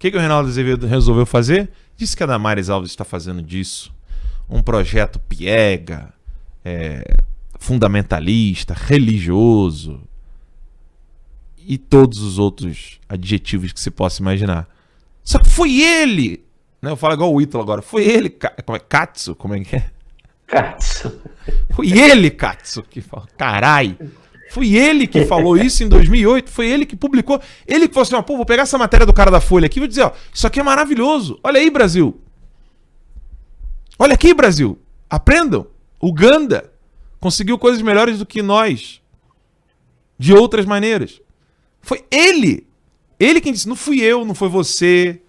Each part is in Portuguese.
que o Reinaldo Azevedo resolveu fazer? Disse que a Damares Alves está fazendo disso um projeto piega, fundamentalista, religioso e todos os outros adjetivos que se possa imaginar. Só que foi ele, né? Eu falo igual o Ítalo agora, foi ele, Katsu, como é que é? Katsu. Foi ele, Katsu, que falou, carai. Foi ele que falou isso em 2008, foi ele que publicou, ele que falou assim, pô, vou pegar essa matéria do cara da Folha aqui e vou dizer, ó, isso aqui é maravilhoso, olha aí, Brasil. Olha aqui, Brasil, aprendam. Uganda conseguiu coisas melhores do que nós, de outras maneiras. Foi ele quem disse, não fui eu, não foi você,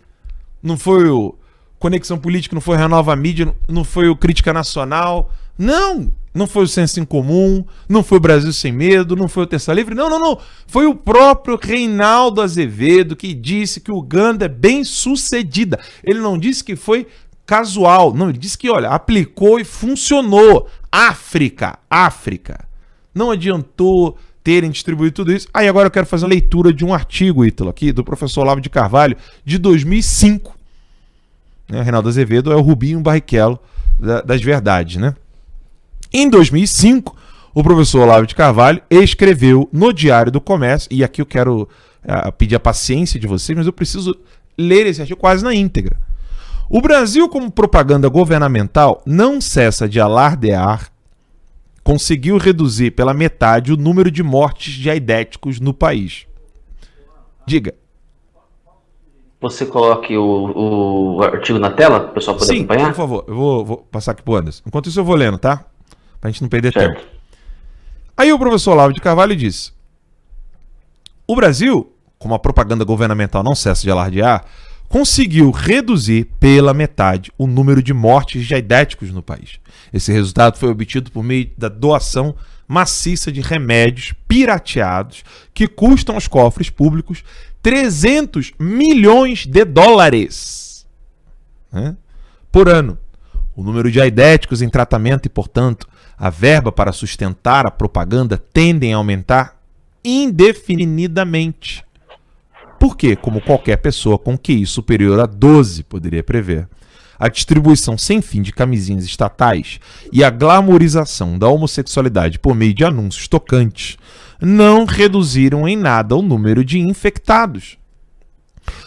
não foi o Conexão Política, não foi Renova Mídia, não foi o Crítica Nacional, não foi o Senso em Comum, não foi o Brasil Sem Medo, não foi o Terça Livre, não. Foi o próprio Reinaldo Azevedo que disse que Uganda é bem sucedida. Ele não disse que foi casual, não, ele disse que, olha, aplicou e funcionou. África. Não adiantou terem distribuído tudo isso. Aí agora eu quero fazer uma leitura de um artigo, Ítalo, aqui, do professor Olavo de Carvalho, de 2005. Reinaldo Azevedo é o Rubinho Barrichello das verdades, né? Em 2005, o professor Olavo de Carvalho escreveu no Diário do Comércio, e aqui eu quero pedir a paciência de vocês, mas eu preciso ler esse artigo quase na íntegra. O Brasil, como propaganda governamental, não cessa de alardear, conseguiu reduzir pela metade o número de mortes de aidéticos no país. Diga. Você coloque o artigo na tela para o pessoal poder acompanhar? Por favor. Eu vou passar aqui pro Anderson. Enquanto isso eu vou lendo, tá? Pra gente não perder tempo. Aí o professor Olavo de Carvalho disse: o Brasil, como a propaganda governamental não cessa de alardear, conseguiu reduzir pela metade o número de mortes de aidéticos no país. Esse resultado foi obtido por meio da doação maciça de remédios pirateados que custam aos cofres públicos 300 milhões de dólares, né, por ano. O número de aidéticos em tratamento e, portanto, a verba para sustentar a propaganda tendem a aumentar indefinidamente. Porque, como qualquer pessoa com QI superior a 12 poderia prever, a distribuição sem fim de camisinhas estatais e a glamorização da homossexualidade por meio de anúncios tocantes não reduziram em nada o número de infectados.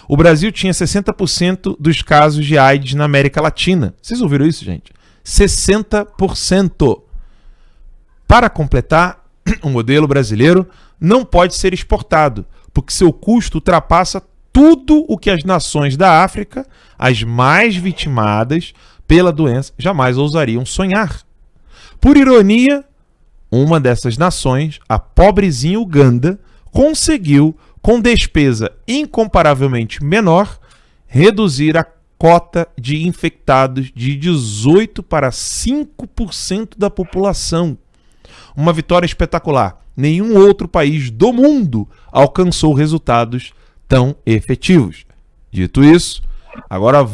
O Brasil tinha 60% dos casos de AIDS na América Latina. Vocês ouviram isso, gente? 60%. Para completar, o modelo brasileiro não pode ser exportado, porque seu custo ultrapassa tudo o que as nações da África, as mais vitimadas pela doença, jamais ousariam sonhar. Por ironia, uma dessas nações, a pobrezinha Uganda, conseguiu, com despesa incomparavelmente menor, reduzir a cota de infectados de 18% para 5% da população. Uma vitória espetacular. Nenhum outro país do mundo alcançou resultados tão efetivos. Dito isso, agora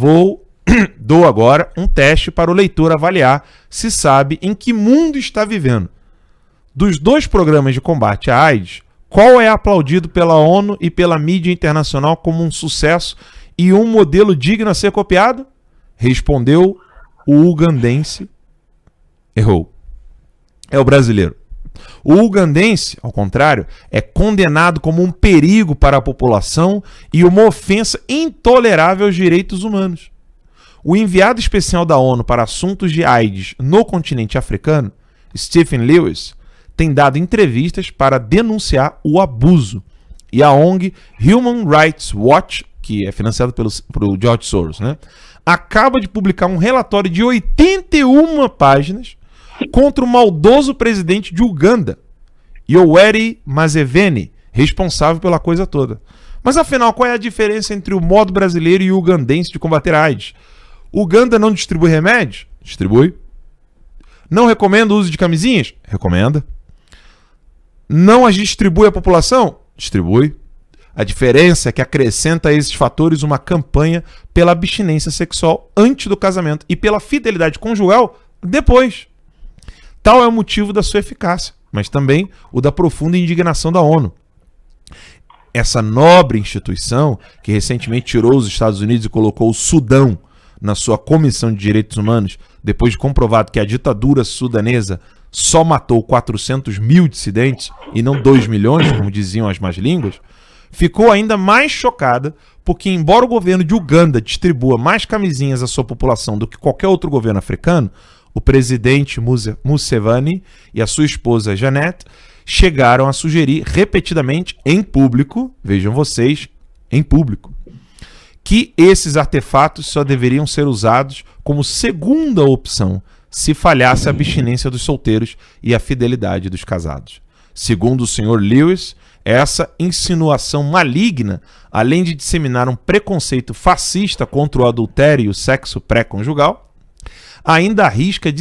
dou agora um teste para o leitor avaliar se sabe em que mundo está vivendo. Dos 2 programas de combate à AIDS, qual é aplaudido pela ONU e pela mídia internacional como um sucesso e um modelo digno a ser copiado? Respondeu o ugandense. Errou. É o brasileiro. O ugandense, ao contrário, é condenado como um perigo para a população e uma ofensa intolerável aos direitos humanos. O enviado especial da ONU para assuntos de AIDS no continente africano, Stephen Lewis, tem dado entrevistas para denunciar o abuso. E a ONG Human Rights Watch, que é financiada pelo George Soros, né, acaba de publicar um relatório de 81 páginas contra o maldoso presidente de Uganda, Yoweri Museveni, responsável pela coisa toda. Mas afinal, qual é a diferença entre o modo brasileiro e o ugandense de combater a AIDS? Uganda não distribui remédios? Distribui. Não recomenda o uso de camisinhas? Recomenda. Não as distribui à população? Distribui. A diferença é que acrescenta a esses fatores uma campanha pela abstinência sexual antes do casamento e pela fidelidade conjugal depois. Tal é o motivo da sua eficácia, mas também o da profunda indignação da ONU. essa nobre instituição, que recentemente tirou os Estados Unidos e colocou o Sudão na sua Comissão de Direitos Humanos, depois de comprovado que a ditadura sudanesa só matou 400 mil dissidentes e não 2 milhões, como diziam as más línguas, ficou ainda mais chocada porque, embora o governo de Uganda distribua mais camisinhas à sua população do que qualquer outro governo africano, o presidente Museveni e a sua esposa Janet chegaram a sugerir repetidamente em público, vejam vocês, em público, que esses artefatos só deveriam ser usados como segunda opção se falhasse a abstinência dos solteiros e a fidelidade dos casados. Segundo o Sr. Lewis, essa insinuação maligna, além de disseminar um preconceito fascista contra o adultério e o sexo pré-conjugal, ainda arrisca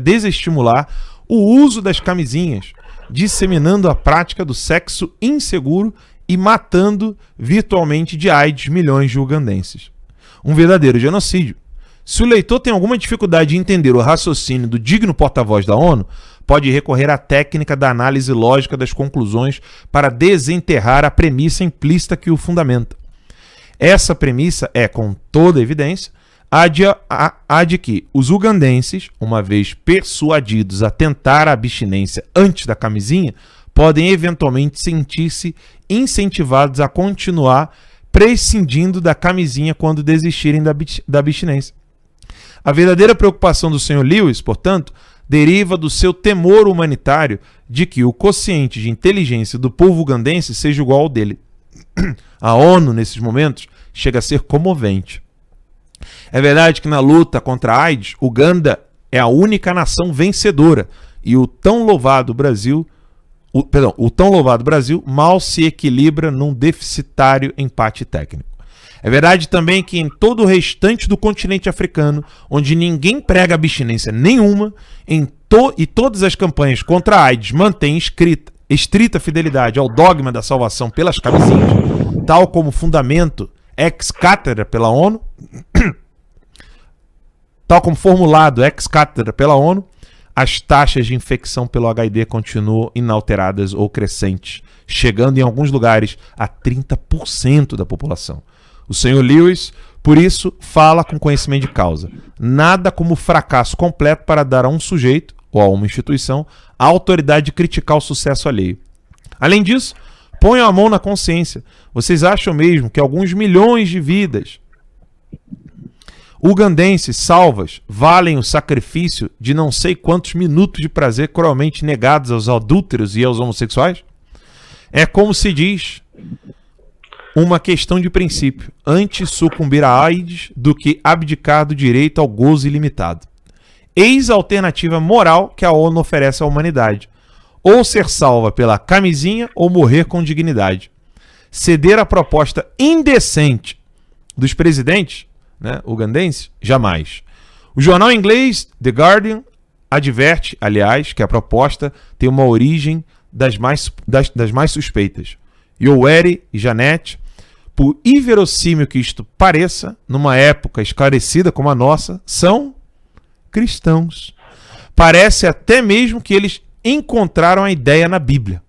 desestimular o uso das camisinhas, disseminando a prática do sexo inseguro e matando virtualmente de AIDS milhões de ugandenses. Um verdadeiro genocídio. Se o leitor tem alguma dificuldade em entender o raciocínio do digno porta-voz da ONU, pode recorrer à técnica da análise lógica das conclusões para desenterrar a premissa implícita que o fundamenta. Essa premissa é, com toda evidência, a de que os ugandenses, uma vez persuadidos a tentar a abstinência antes da camisinha, podem eventualmente sentir-se incentivados a continuar prescindindo da camisinha quando desistirem da abstinência. A verdadeira preocupação do Sr. Lewis, portanto, deriva do seu temor humanitário de que o quociente de inteligência do povo ugandense seja igual ao dele. A ONU, nesses momentos, chega a ser comovente. É verdade que na luta contra a AIDS, Uganda é a única nação vencedora e o tão louvado Brasil mal se equilibra num deficitário empate técnico. É verdade também que em todo o restante do continente africano, onde ninguém prega abstinência nenhuma, e todas as campanhas contra a AIDS mantêm estrita fidelidade ao dogma da salvação pelas camisinhas, tal como fundamento ex cathedra pela ONU, tal como formulado ex cathedra pela ONU, as taxas de infecção pelo HIV continuam inalteradas ou crescentes, chegando em alguns lugares a 30% da população. O Sr. Lewis, por isso, fala com conhecimento de causa. Nada como fracasso completo para dar a um sujeito, ou a uma instituição, a autoridade de criticar o sucesso alheio. Além disso, ponham a mão na consciência. Vocês acham mesmo que alguns milhões de vidas ugandenses salvas valem o sacrifício de não sei quantos minutos de prazer cruelmente negados aos adúlteros e aos homossexuais? É como se diz, uma questão de princípio. Antes sucumbir à AIDS do que abdicar do direito ao gozo ilimitado. Eis a alternativa moral que a ONU oferece à humanidade. Ou ser salva pela camisinha ou morrer com dignidade. Ceder à proposta indecente dos presidentes, ugandenses, jamais. O jornal inglês The Guardian adverte, aliás, que a proposta tem uma origem das mais suspeitas. Yoweri e Janet, por inverossímil que isto pareça, numa época esclarecida como a nossa, são cristãos. Parece até mesmo que eles encontraram a ideia na Bíblia.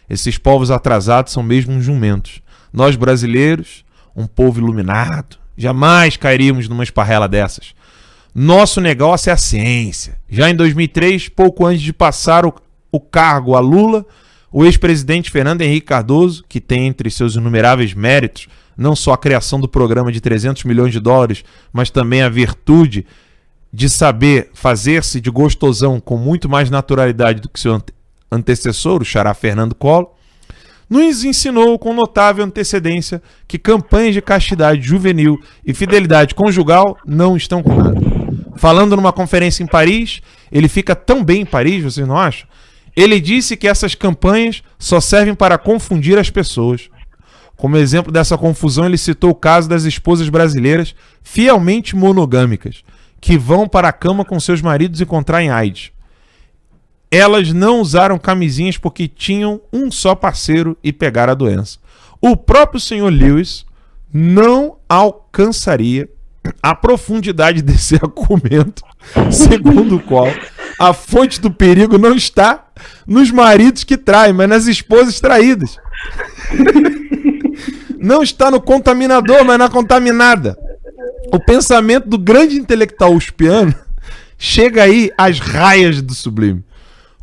Esses povos atrasados são mesmo uns jumentos. Nós brasileiros, um povo iluminado, jamais cairíamos numa esparrela dessas. Nosso negócio é a ciência. Já em 2003, pouco antes de passar o cargo a Lula, o ex-presidente Fernando Henrique Cardoso, que tem entre seus inumeráveis méritos não só a criação do programa de 300 milhões de dólares, mas também a virtude de saber fazer-se de gostosão com muito mais naturalidade do que seu antecessor, o xará Fernando Collor, nos ensinou com notável antecedência que campanhas de castidade juvenil e fidelidade conjugal não estão com nada. Falando numa conferência em Paris, ele fica tão bem em Paris, vocês não acham? Ele disse que essas campanhas só servem para confundir as pessoas. Como exemplo dessa confusão, ele citou o caso das esposas brasileiras fielmente monogâmicas, que vão para a cama com seus maridos e contraem AIDS. Elas não usaram camisinhas porque tinham um só parceiro e pegaram a doença. O próprio Sr. Lewis não alcançaria a profundidade desse argumento, segundo o qual A fonte do perigo não está nos maridos que traem, mas nas esposas traídas. Não está no contaminador, mas na contaminada. O pensamento do grande intelectual uspiano chega aí às raias do sublime.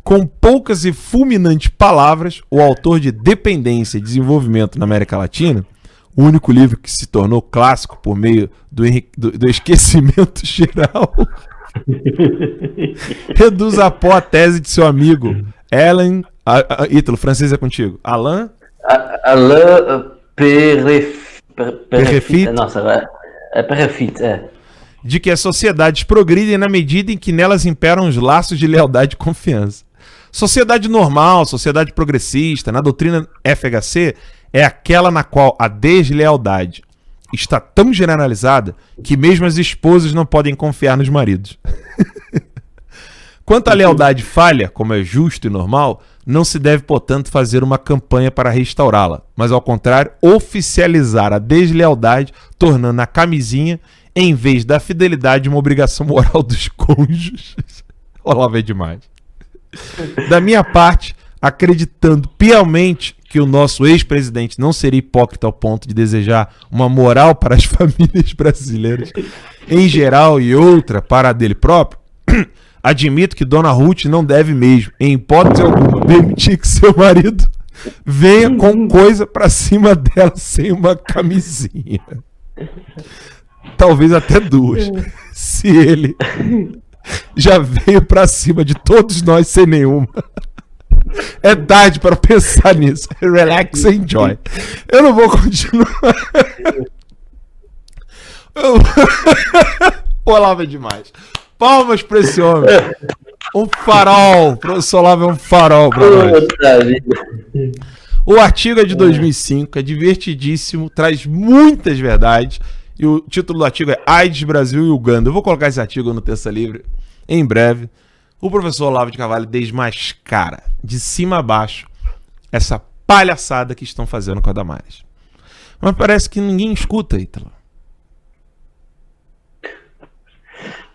Com poucas e fulminantes palavras, o autor de Dependência e Desenvolvimento na América Latina, o único livro que se tornou clássico por meio do esquecimento geral, reduz a pó a tese de seu amigo Alain... Ítalo, francês é contigo. Alain Perrefit. Nossa, Perrefit, de que as sociedades progridem na medida em que nelas imperam os laços de lealdade e confiança. Sociedade normal, sociedade progressista, na doutrina FHC, é aquela na qual a deslealdade está tão generalizada que mesmo as esposas não podem confiar nos maridos. Quanto à lealdade falha, como é justo e normal, não se deve, portanto, fazer uma campanha para restaurá-la, mas, ao contrário, oficializar a deslealdade, tornando a camisinha, em vez da fidelidade, uma obrigação moral dos cônjuges. Olá, é demais. Da minha parte, acreditando piamente que o nosso ex-presidente não seria hipócrita ao ponto de desejar uma moral para as famílias brasileiras em geral e outra para a dele próprio, admito que Dona Ruth não deve mesmo, em hipótese alguma, permitir que seu marido venha com coisa pra cima dela sem uma camisinha. Talvez até duas. Se ele já veio pra cima de todos nós sem nenhuma. É tarde para pensar nisso. Relax and enjoy. Eu não vou continuar. Olavo é demais. Palmas para esse homem. Um farol. O professor Olavo é um farol para nós. O artigo é de 2005, é divertidíssimo, traz muitas verdades. E o título do artigo é AIDS, Brasil e Uganda. Eu vou colocar esse artigo no Terça Livre em breve. O professor Olavo de Carvalho desmascara, de cima a baixo, essa palhaçada que estão fazendo com a Damares. Mas parece que ninguém escuta, Ítalo.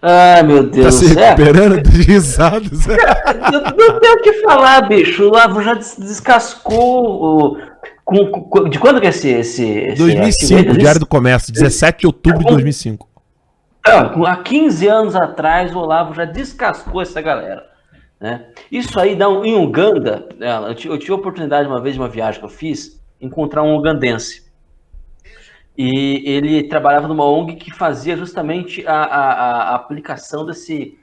Ai, meu Deus. Tá se recuperando dos risados. Não tem o que falar, bicho. O Olavo já descascou. De quando que é esse 2005, Diário do Comércio, 17 de outubro de 2005. Há 15 anos atrás, o Olavo já descascou essa galera. Né? Isso aí dá em Uganda. Eu tive a oportunidade, uma vez, de uma viagem que eu fiz, encontrar um ugandense. E ele trabalhava numa ONG que fazia justamente a aplicação desse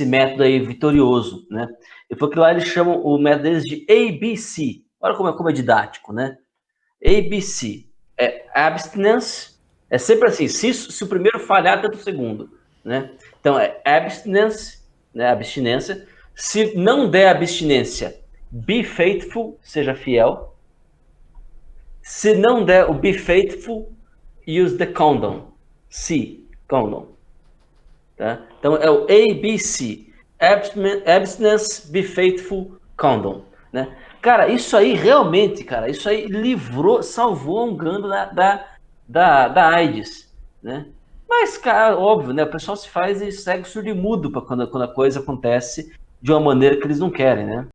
método aí vitorioso. Né? E foi que lá eles chamam o método deles de ABC. Olha como é didático, né? ABC. É abstinence. É sempre assim, se o primeiro falhar, tanto o segundo, né? Então, é abstinence, né? Abstinência. Se não der abstinência, be faithful, seja fiel. Se não der o be faithful, use the condom. C, condom. Tá? Então, é o ABC. Abstinence, be faithful, condom. Né? Cara, isso aí realmente, cara, isso aí salvou a Uganda da AIDS, né? Mas, cara, óbvio, né? O pessoal se faz e segue surdo e mudo quando a coisa acontece de uma maneira que eles não querem, né?